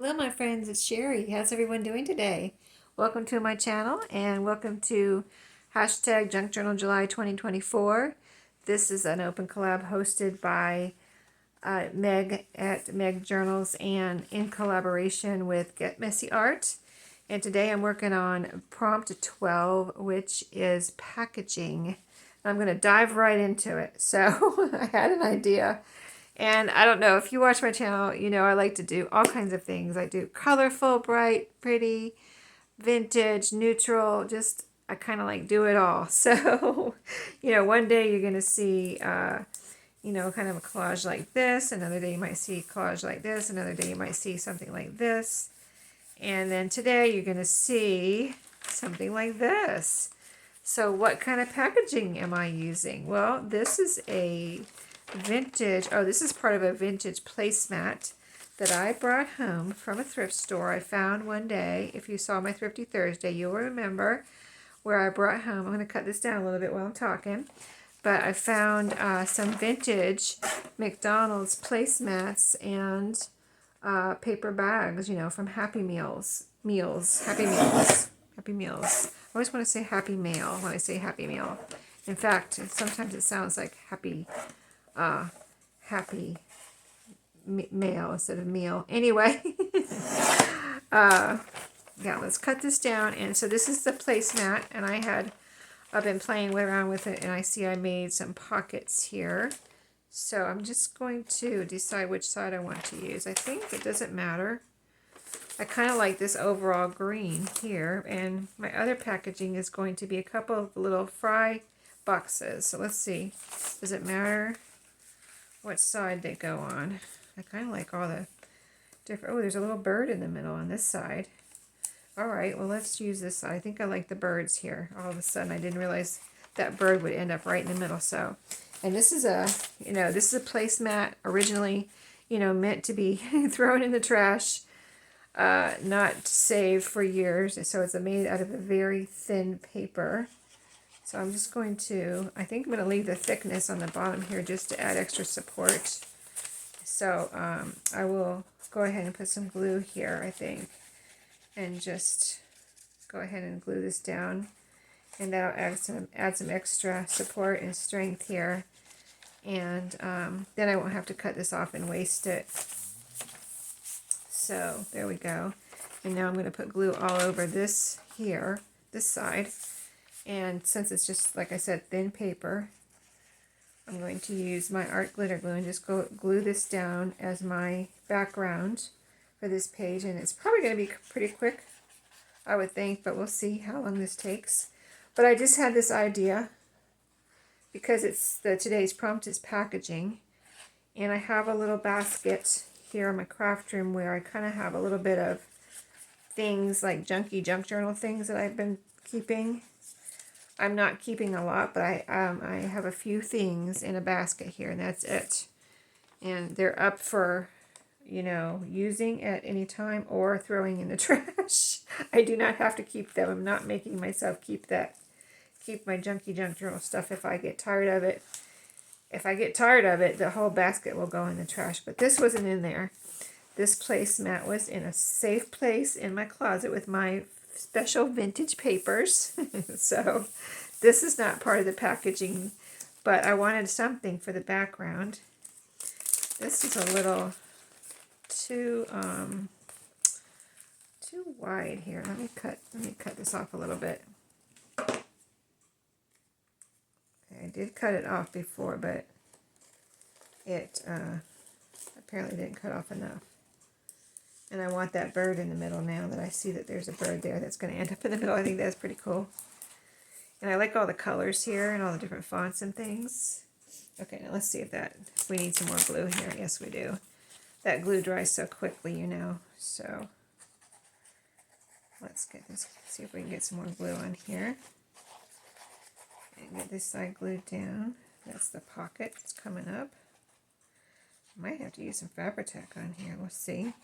Hello my friends, it's Sheree. How's everyone doing today? Welcome to my channel and welcome to hashtag Junk Journal July 2024. This is an open collab hosted by Meg at Meg Journals and in collaboration with Get Messy Art. And today I'm working on prompt 12, which is packaging. I'm going to dive right into it. So I had an idea. And I don't know, if you watch my channel, you know I like to do all kinds of things. I do colorful, bright, pretty, vintage, neutral, just I kind of like do it all. So, one day you're going to see, kind of a collage like this. Another day you might see a collage like this. Another day you might see something like this. And then today you're going to see something like this. So what kind of packaging am I using? Well, this is a vintage, this is part of a vintage placemat that I brought home from a thrift store I found one day. If you saw my Thrifty Thursday, you'll remember where I brought home. I'm going to cut this down a little bit while I'm talking. But I found some vintage McDonald's placemats and paper bags, from Happy Meals. Happy Meals. Happy Meals. I always want to say Happy Meal when I say Happy Meal. In fact, sometimes it sounds like Happy Mail instead of meal. Anyway, yeah, let's cut this down. And so this is the placemat, and I've been playing around with it, and I see I made some pockets here. So I'm just going to decide which side I want to use. I think it doesn't matter. I kind of like this overall green here, and my other packaging is going to be a couple of little fry boxes. So let's see. Does it matter what side they go on? I kind of like all the different... Oh, there's a little bird in the middle on this side. All right, well, let's use this side. I think I like the birds here. All of a sudden, I didn't realize that bird would end up right in the middle. So, and this is a, this is a placemat originally, meant to be thrown in the trash, not saved for years. So it's made out of a very thin paper. So I'm just going to, I think I'm going to leave the thickness on the bottom here just to add extra support. So I will go ahead and put some glue here, I think, and just go ahead and glue this down, and that'll add some extra support and strength here. And then I won't have to cut this off and waste it. So there we go. And now I'm going to put glue all over this here, this side. And since it's just, like I said, thin paper, I'm going to use my art glitter glue and just glue this down as my background for this page. And it's probably going to be pretty quick, I would think, but we'll see how long this takes. But I just had this idea because today's prompt is packaging, and I have a little basket here in my craft room where I kind of have a little bit of things like junk journal things that I've been keeping. I'm not keeping a lot, but I have a few things in a basket here, and that's it. And they're up for, using at any time or throwing in the trash. I do not have to keep them. I'm not making myself keep my junk journal stuff if I get tired of it. If I get tired of it, the whole basket will go in the trash. But this wasn't in there. This placemat was in a safe place in my closet with my special vintage papers. So this is not part of the packaging, but I wanted something for the background. This is a little too wide here. Let me cut this off a little bit. Okay, I did cut it off before, but it apparently didn't cut off enough. And I want that bird in the middle now that I see that there's a bird there that's going to end up in the middle. I think that's pretty cool. And I like all the colors here and all the different fonts and things. Okay, now let's see if we need some more glue here. Yes, we do. That glue dries so quickly, So let's see if we can get some more glue on here. And get this side glued down. That's the pocket. It's coming up. Might have to use some Fabri-Tac on here. We'll see.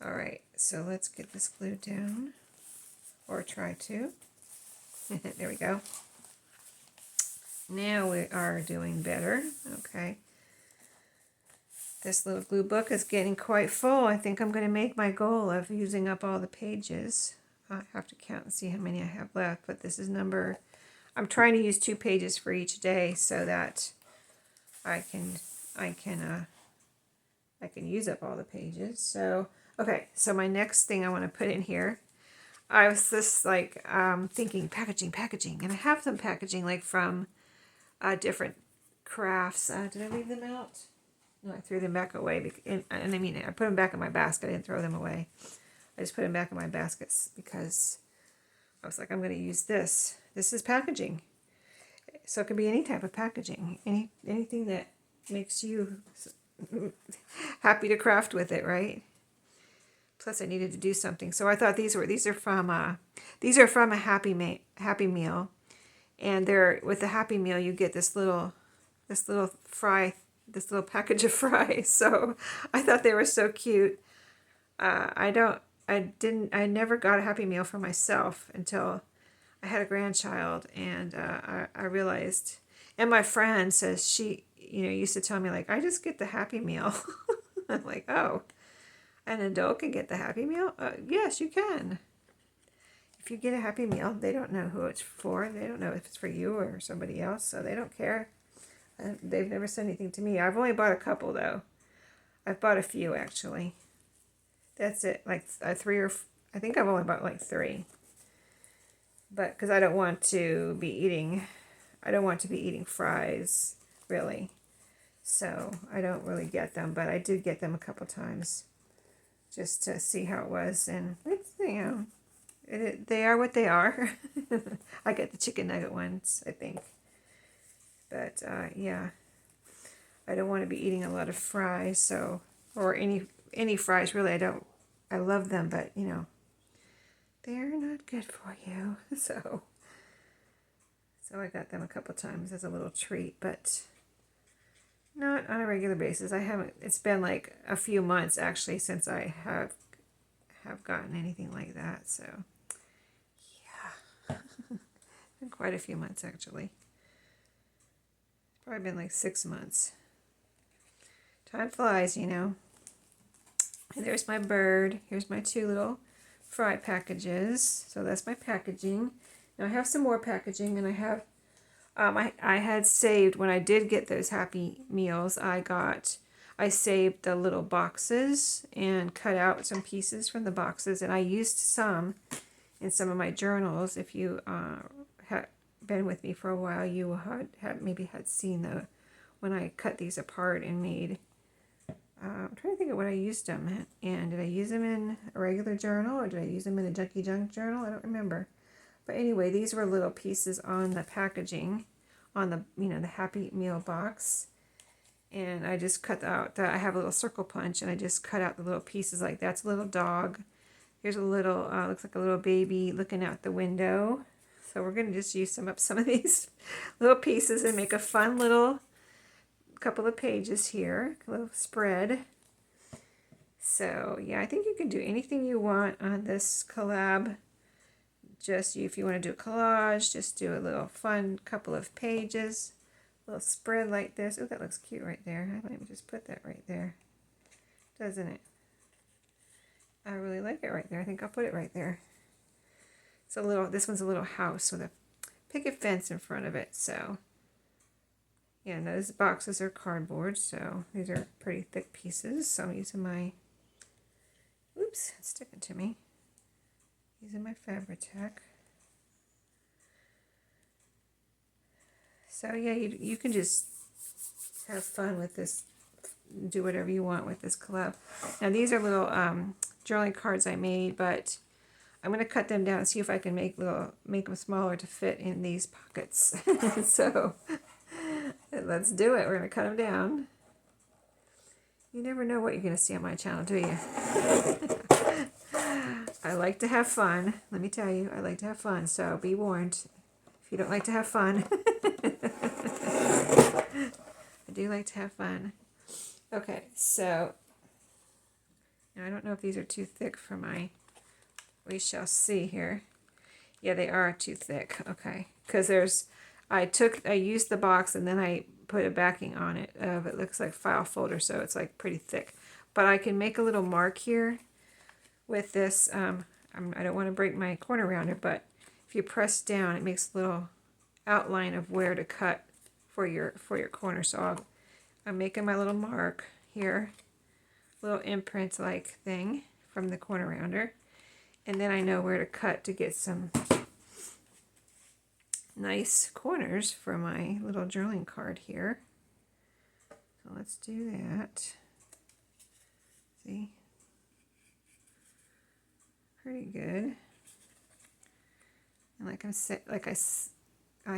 All right, so let's get this glued down, or try to. There we go. Now we are doing better. Okay. This little glue book is getting quite full. I think I'm going to make my goal of using up all the pages. I have to count and see how many I have left, but this is number, I'm trying to use 2 pages for each day so that I can use up all the pages. So, okay, so my next thing I want to put in here, I was just like thinking packaging, and I have some packaging like from different crafts. Did I leave them out? No, I threw them back away. And I mean, I put them back in my basket. I didn't throw them away. I just put them back in my baskets because I was like, I'm going to use this. This is packaging. So it can be any type of packaging. Anything that makes you happy to craft with it, right? Plus I needed to do something. So I thought these are from a Happy Meal. And they're, with the Happy Meal you get this little package of fries. So I thought they were so cute. I never got a Happy Meal for myself until I had a grandchild, and I realized, and my friend says she, used to tell me like, I just get the Happy Meal. I'm like, oh, an adult can get the Happy Meal? Yes, you can. If you get a Happy Meal, they don't know who it's for. They don't know if it's for you or somebody else, so they don't care. They've never said anything to me. I've only bought a couple though. I've bought a few actually. That's it, like 3 or I think I've only bought like 3. But because I don't want to be eating fries really, so I don't really get them. But I did get them a couple times just to see how it was, and it's, they are what they are. I get the chicken nugget ones, I think. But yeah, I don't want to be eating a lot of fries, so, or any fries really. I love them, but they're not good for you. So I got them a couple times as a little treat, but not on a regular basis. It's been like a few months actually since I have gotten anything like that. So yeah, been quite a few months actually. It's probably been like 6 months. Time flies, And there's my bird. Here's my 2 little fry packages. So that's my packaging. Now I have some more packaging, and I have I had saved, when I did get those Happy Meals, I saved the little boxes and cut out some pieces from the boxes, and I used some in some of my journals. If you had been with me for a while, you maybe had seen when I cut these apart and made. I'm trying to think of what I used them in. Did I use them in a regular journal, or did I use them in a Junky Junk journal? I don't remember. But anyway, these were little pieces on the packaging, on the the Happy Meal box, and I just cut out I have a little circle punch, and I just cut out the little pieces. Like that's a little dog. Here's a little looks like a little baby looking out the window. So we're gonna just use some of these little pieces and make a fun little couple of pages here, a little spread. So yeah, I think you can do anything you want on this collab. Just if you want to do a collage, just do a little fun couple of pages, a little spread like this. Oh, that looks cute right there. I might just put that right there, doesn't it? I really like it right there. I think I'll put it right there. It's this one's a little house with a picket fence in front of it. So yeah, and those boxes are cardboard, so these are pretty thick pieces. So I'm using my, oops, it's sticking to me. Using my Fabri-Tac. So yeah, you can just have fun with this, do whatever you want with this collab. Now these are little journaling cards I made, but I'm going to cut them down and see if I can make them smaller to fit in these pockets. So let's do it. We're going to cut them down. You never know what you're going to see on my channel, do you? I like to have fun. Let me tell you, I like to have fun. So be warned if you don't like to have fun. I do like to have fun. Okay, so now I don't know if these are too thick for we shall see here. Yeah, they are too thick. Okay, because I used the box, and then I put a backing on it of, it looks like file folder, so it's like pretty thick. But I can make a little mark here with this. I don't want to break my corner rounder, but if you press down, it makes a little outline of where to cut for your corner. So I'm making my little mark here, little imprint like thing from the corner rounder, and then I know where to cut to get some nice corners for my little journaling card here. So let's do that. See? Pretty good. And I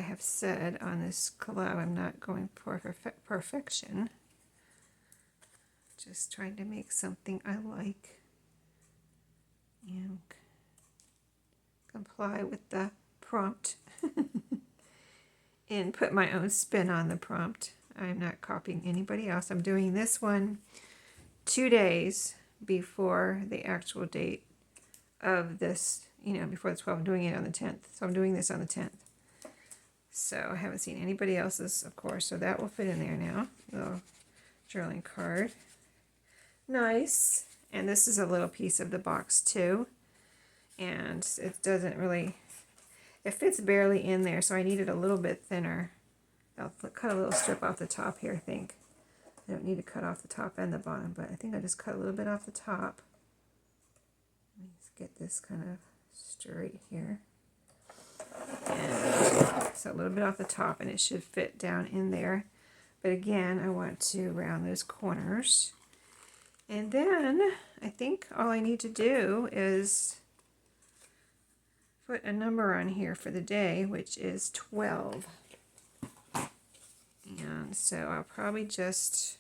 have said on this collab, I'm not going for perfection. Just trying to make something I like and comply with the prompt and put my own spin on the prompt. I'm not copying anybody else. I'm doing this one 2 days before the actual date of this, before the 12th. I'm doing it on the 10th. So I'm doing this on the 10th. So I haven't seen anybody else's, of course, so that will fit in there now. Little journaling card. Nice. And this is a little piece of the box too. And it doesn't really, it fits barely in there, so I need it a little bit thinner. I'll cut a little strip off the top here, I think. I don't need to cut off the top and the bottom, but I think I just cut a little bit off the top. Let's get this kind of straight here. And so a little bit off the top, and it should fit down in there. But again, I want to round those corners. And then I think all I need to do is put a number on here for the day, which is 12. And so I'll probably just,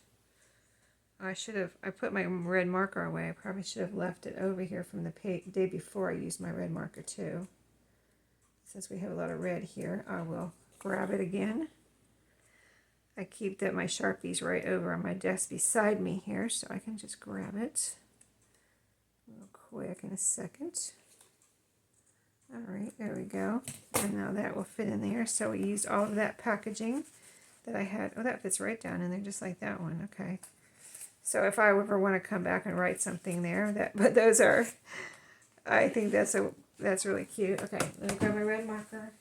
I put my red marker away. I probably should have left it over here from the day before I used my red marker too. Since we have a lot of red here, I will grab it again. I keep my Sharpies right over on my desk beside me here, so I can just grab it real quick in a second. All right, there we go. And now that will fit in there. So we used all of that packaging that I had. Oh, that fits right down in there, just like that one. Okay. So if I ever want to come back and write something there, but those are, I think that's really cute. Okay, let me grab my red marker.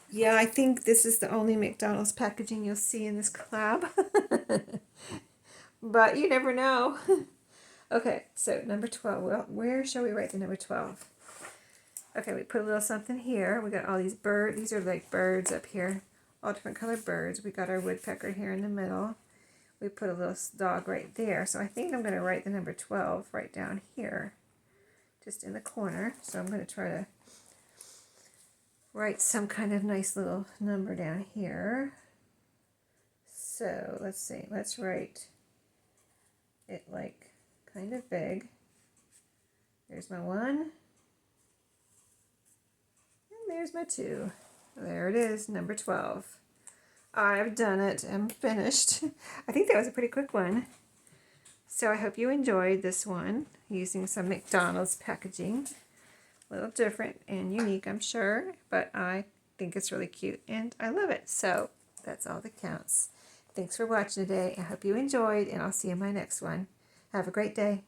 Yeah, I think this is the only McDonald's packaging you'll see in this collab. But you never know. Okay, so number 12. Well, where shall we write the number 12? Okay, we put a little something here. We got all these birds. These are like birds up here. All different colored birds. We got our woodpecker here in the middle. We put a little dog right there. So I think I'm going to write the number 12 right down here. Just in the corner. So I'm going to try to write some kind of nice little number down here. So let's see. Let's write it like kind of big. There's my 1. And there's my 2. There it is, number 12. I've done it. I'm finished. I think that was a pretty quick one. So I hope you enjoyed this one using some McDonald's packaging. A little different and unique, I'm sure, but I think it's really cute and I love it. So that's all that counts. Thanks for watching today. I hope you enjoyed, and I'll see you in my next one. Have a great day.